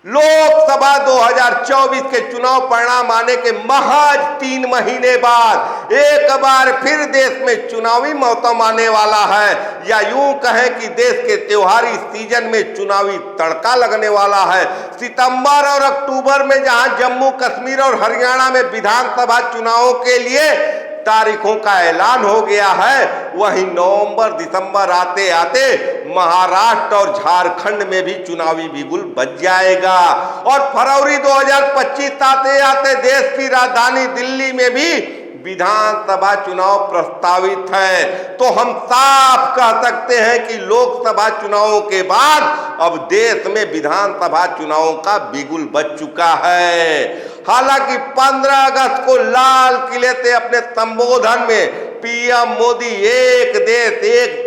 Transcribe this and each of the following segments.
लोकसभा 2024 के चुनाव परिणाम आने के महज 3 महीने बाद एक बार फिर देश में चुनावी मौसम आने वाला है, या यूं कहें कि देश के त्योहारी सीजन में चुनावी तड़का लगने वाला है। सितंबर और अक्टूबर में जहां जम्मू कश्मीर और हरियाणा में विधानसभा चुनावों के लिए तारीखों का ऐलान हो गया है, वहीं नवंबर दिसंबर आते आते महाराष्ट्र और झारखंड में भी चुनावी बिगुल बज जाएगा और फरवरी 2025 आते आते देश की राजधानी दिल्ली में भी विधानसभा चुनाव प्रस्तावित है। तो हम साफ कह सकते हैं कि लोकसभा चुनावों के बाद अब देश में विधानसभा चुनावों का बिगुल बज चुका है। हालांकि 15 अगस्त को लाल किले से अपने संबोधन में पीएम मोदी एक देश एक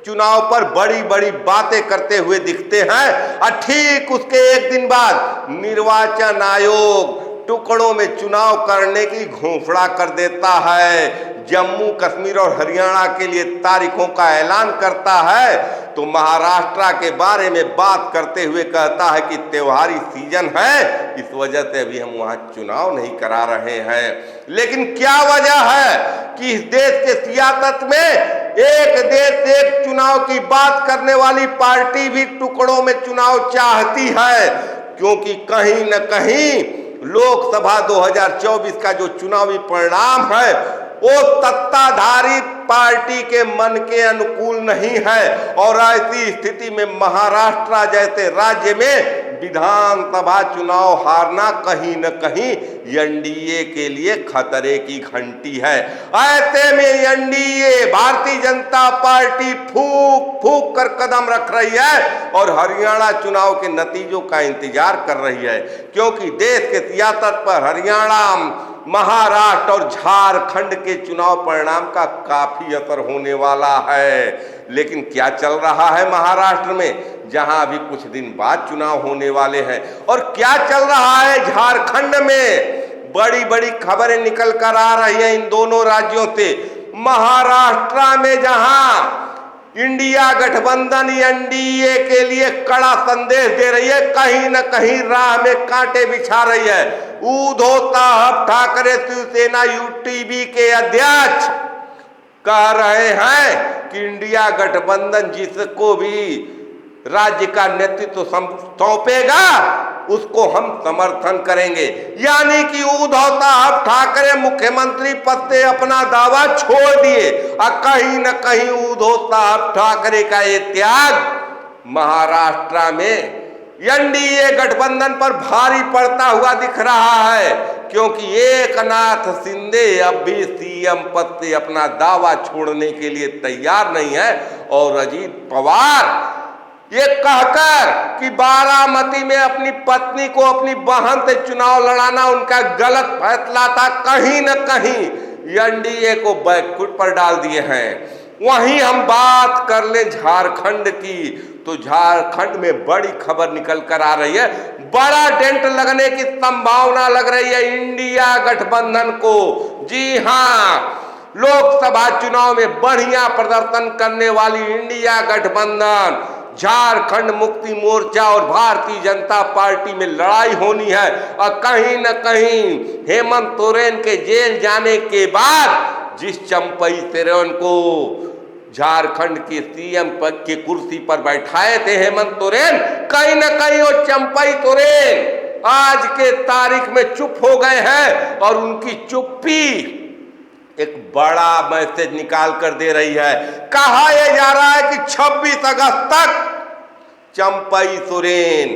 चुनाव पर बड़ी बड़ी बातें करते हुए दिखते हैं और ठीक उसके एक दिन बाद निर्वाचन आयोग टुकड़ों में चुनाव करने की घोषणा कर देता है, जम्मू कश्मीर और हरियाणा के लिए तारीखों का ऐलान करता है, तो महाराष्ट्र के बारे में बात करते हुए कहता है कि त्योहारी सीजन है, इस वजह से अभी हम वहां चुनाव नहीं करा रहे हैं। लेकिन क्या वजह है कि इस देश के सियासत में एक देश एक चुनाव की बात करने वाली पार्टी भी टुकड़ों में चुनाव चाहती है, क्योंकि कहीं न कहीं लोकसभा 2024 का जो चुनावी परिणाम है वो सत्ताधारी पार्टी के मन के अनुकूल नहीं है और ऐसी स्थिति में महाराष्ट्र जैसे राज्य में विधानसभा चुनाव हारना कहीं न कहीं एनडीए के लिए खतरे की घंटी है। ऐसे में एनडीए भारतीय जनता पार्टी फूक फूक कर कदम रख रही है और हरियाणा चुनाव के नतीजों का इंतजार कर रही है, क्योंकि देश के सियासत पर हरियाणा, महाराष्ट्र और झारखंड के चुनाव परिणाम का काफी असर होने वाला है। लेकिन क्या चल रहा है महाराष्ट्र में, जहां अभी कुछ दिन बाद चुनाव होने वाले हैं, और क्या चल रहा है झारखंड में, बड़ी बड़ी खबरें निकल कर आ रही है इन दोनों राज्यों से। महाराष्ट्र में जहां इंडिया गठबंधन एनडीए के लिए कड़ा संदेश दे रही है, कहीं न कहीं राह में कांटे बिछा रही है। उद्धव साहब ठाकरे शिवसेना यूटीबी के अध्यक्ष कह रहे हैं कि इंडिया गठबंधन जिसको भी राज्य का नेतृत्व सौंपेगा उसको हम समर्थन करेंगे, यानी कि उद्धव साहब ठाकरे मुख्यमंत्री पद से अपना दावा छोड़ दिए और कहीं न कहीं उद्धव साहब ठाकरे का ये त्याग महाराष्ट्र में एनडीए गठबंधन पर भारी पड़ता हुआ दिख रहा है, क्योंकि एकनाथ शिंदे अब भी सीएम पद से अपना दावा छोड़ने के लिए तैयार नहीं है और अजीत पवार ये कहकर कि बारामती में अपनी पत्नी को अपनी बहन से चुनाव लड़ाना उनका गलत फैसला था, कहीं न कहीं एनडीए को बैकफुट पर डाल दिए हैं। वहीं हम बात कर लें झारखंड की, तो झारखंड में बड़ी खबर निकल कर आ रही है, बड़ा डेंट लगने की संभावना लग रही है इंडिया गठबंधन को। जी हां, लोकसभा चुनाव में बढ़िया प्रदर्शन करने वाली इंडिया गठबंधन झारखंड मुक्ति मोर्चा और भारतीय जनता पार्टी में लड़ाई होनी है और कहीं न कहीं हेमंत सोरेन के जेल जाने के बाद जिस चंपई सोरेन को झारखंड के सीएम पद की कुर्सी पर बैठाए थे हेमंत सोरेन, कहीं न कहीं वो चंपई सोरेन आज के तारीख में चुप हो गए हैं और उनकी चुप्पी एक बड़ा मैसेज निकाल कर दे रही है। कहा यह जा रहा है कि 26 अगस्त तक चंपई सोरेन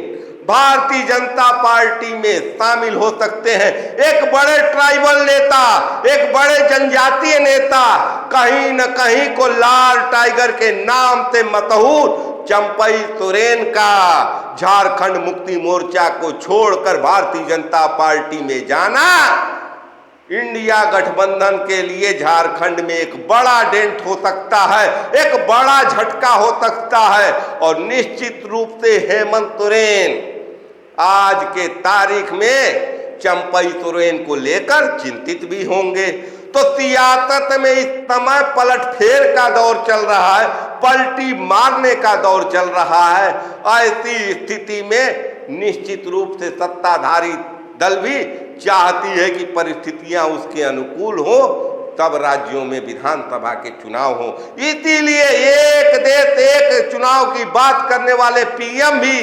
भारतीय जनता पार्टी में शामिल हो सकते हैं। एक बड़े ट्राइबल नेता, एक बड़े जनजातीय नेता, कहीं न कहीं को लाल टाइगर के नाम से मशहूर चंपई सोरेन का झारखंड मुक्ति मोर्चा को छोड़कर भारतीय जनता पार्टी में जाना इंडिया गठबंधन के लिए झारखंड में एक बड़ा डेंट हो सकता है, एक बड़ा झटका हो सकता है और निश्चित रूप से हेमंत सोरेन आज के तारीख में चंपई सोरेन को लेकर चिंतित भी होंगे। तो सियासत में इस समय पलटफेर का दौर चल रहा है, पलटी मारने का दौर चल रहा है। ऐसी स्थिति में निश्चित रूप से सत्ताधारी दल भी चाहती है कि परिस्थितियां उसके अनुकूल हो, तब राज्यों में विधानसभा के चुनाव हो। इसीलिए एक देश एक चुनाव की बात करने वाले पीएम भी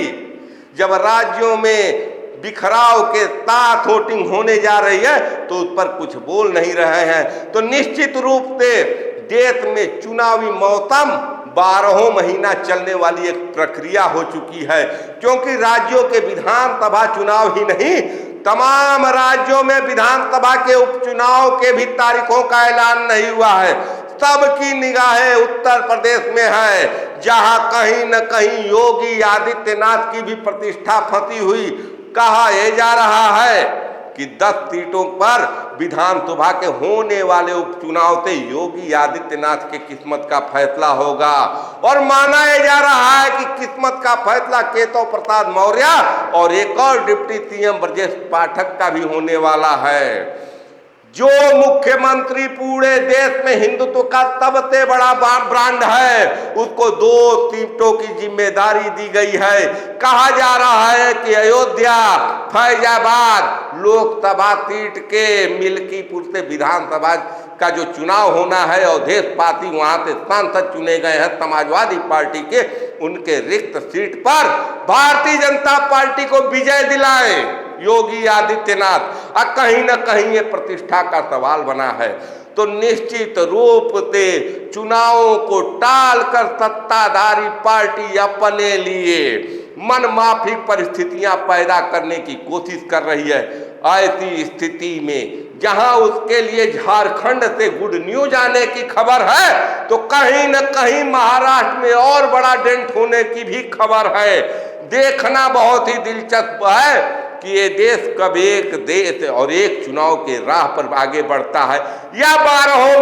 जब राज्यों में बिखराव के साथ वोटिंग होने जा रही है तो उस पर कुछ बोल नहीं रहे हैं। तो निश्चित रूप से देश में चुनावी मौसम 12 महीना चलने वाली एक प्रक्रिया हो चुकी है, क्योंकि राज्यों के विधानसभा चुनाव ही नहीं, तमाम राज्यों में विधानसभा के उपचुनाव के भी तारीखों का ऐलान नहीं हुआ है। सबकी निगाहें उत्तर प्रदेश में है, जहां कहीं न कहीं योगी आदित्यनाथ की भी प्रतिष्ठा फंसी हुई। कहा यह जा रहा है कि 10 सीटों पर विधानसभा के होने वाले उपचुनाव से योगी आदित्यनाथ के किस्मत का फैसला होगा, और माना यह जा रहा है कि किस्मत का फैसला केशव प्रसाद मौर्य और एक और डिप्टी सीएम ब्रजेश पाठक का भी होने वाला है। जो मुख्यमंत्री पूरे देश में हिंदुत्व का सबसे बड़ा ब्रांड है, उसको 2 सीटों की जिम्मेदारी दी गई है। कहा जा रहा है कि अयोध्या, फैजाबाद लोकसभा सीट के मिल्कीपुर से विधानसभा का जो चुनाव होना है, अवधेश पासी वहां से सांसद चुने गए हैं समाजवादी पार्टी के, उनके रिक्त सीट पर भारतीय जनता पार्टी को विजय दिलाए योगी आदित्यनाथ। और कहीं न कहीं ये प्रतिष्ठा का सवाल बना है। तो निश्चित रूप से चुनावों को टालकर सत्ताधारी पार्टी अपने लिए मनमाफिक परिस्थितियां पैदा करने की कोशिश कर रही है। ऐसी स्थिति में जहां उसके लिए झारखंड से गुड न्यूज आने की खबर है, तो कहीं न कहीं महाराष्ट्र में और बड़ा डेंट होने की भी खबर है। देखना बहुत ही दिलचस्प है कि ये देश कब एक देश और एक चुनाव के राह पर आगे बढ़ता है, या 12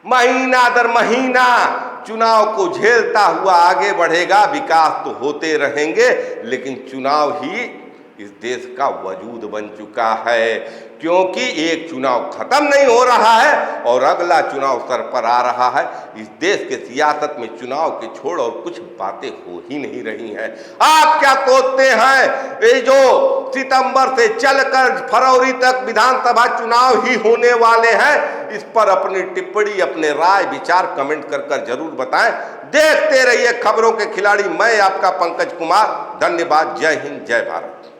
महीना दर महीना चुनाव को झेलता हुआ आगे बढ़ेगा। विकास तो होते रहेंगे, लेकिन चुनाव ही इस देश का वजूद बन चुका है, क्योंकि एक चुनाव खत्म नहीं हो रहा है और अगला चुनाव सर पर आ रहा है। इस देश के सियासत में चुनाव के छोड़ और कुछ बातें हो ही नहीं रही हैं। आप क्या सोचते हैं? ये जो सितंबर से चलकर फरवरी तक विधानसभा चुनाव ही होने वाले हैं, इस पर अपनी टिप्पणी, अपने राय विचार कमेंट कर जरूर बताएं। देखते रहिए खबरों के खिलाड़ी। मैं आपका पंकज कुमार। धन्यवाद। जय हिंद, जय भारत।